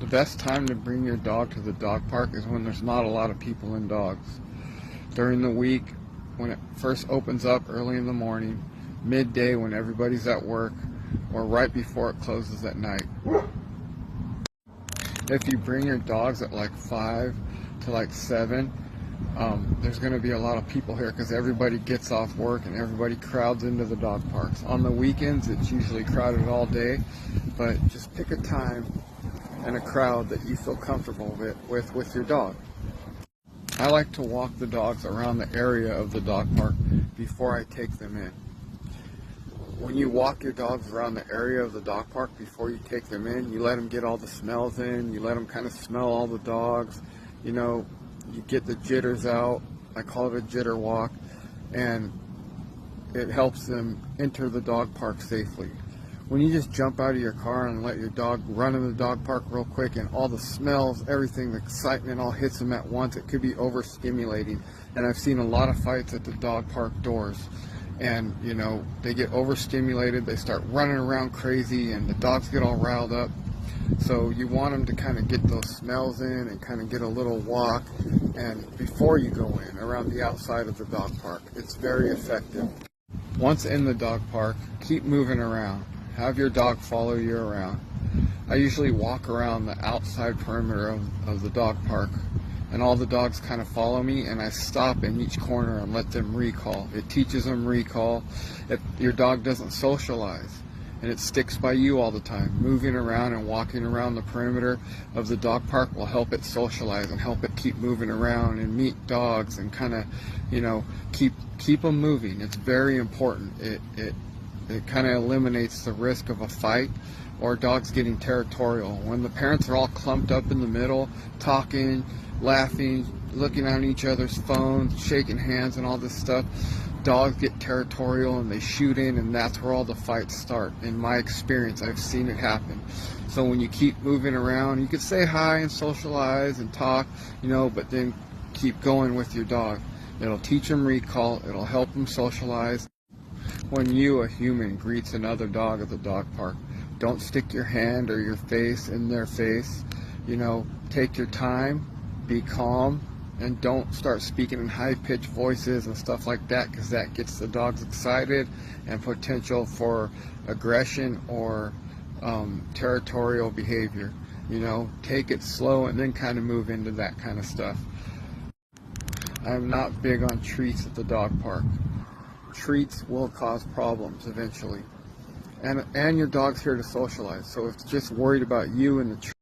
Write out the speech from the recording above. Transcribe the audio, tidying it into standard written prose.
The best time to bring your dog to the dog park is when there's not a lot of people and dogs. During the week, when it first opens up early in the morning, midday when everybody's at work, or right before it closes at night. If you bring your dogs at like 5 to like 7, there's going to be a lot of people here because everybody gets off work and everybody crowds into the dog parks. On the weekends, it's usually crowded all day, but just pick a time and a crowd that you feel comfortable with your dog. I like to walk the dogs around the area of the dog park before I take them in. When you walk your dogs around the area of the dog park before you take them in, you let them get all the smells in, you let them kind of smell all the dogs, you get the jitters out. I call it a jitter walk, and it helps them enter the dog park safely. When you just jump out of your car and let your dog run in the dog park real quick and all the smells, everything, the excitement all hits them at once, it could be overstimulating. And I've seen a lot of fights at the dog park doors. And, they get overstimulated, they start running around crazy, and the dogs get all riled up. So you want them to kind of get those smells in and kind of get a little walk and before you go in around the outside of the dog park. It's very effective. Once in the dog park, keep moving around. Have your dog follow you around. I usually walk around the outside perimeter of the dog park, and all the dogs kind of follow me, and I stop in each corner and let them recall. It teaches them recall. If your dog doesn't socialize and it sticks by you all the time, moving around and walking around the perimeter of the dog park will help it socialize and help it keep moving around and meet dogs and kind of, keep them moving. It's very important. It kind of eliminates the risk of a fight or dogs getting territorial. When the parents are all clumped up in the middle, talking, laughing, looking on each other's phones, shaking hands and all this stuff, dogs get territorial and they shoot in, and that's where all the fights start. In my experience, I've seen it happen. So when you keep moving around, you can say hi and socialize and talk, but then keep going with your dog. It'll teach them recall, it'll help them socialize. When you, a human, greets another dog at the dog park, don't stick your hand or your face in their face. Take your time, be calm, and don't start speaking in high-pitched voices and stuff like that, because that gets the dogs excited and potential for aggression or territorial behavior. Take it slow and then kind of move into that kind of stuff. I'm not big on treats at the dog park. Treats will cause problems eventually. And your dog's here to socialize, so if it's just worried about you and the treat,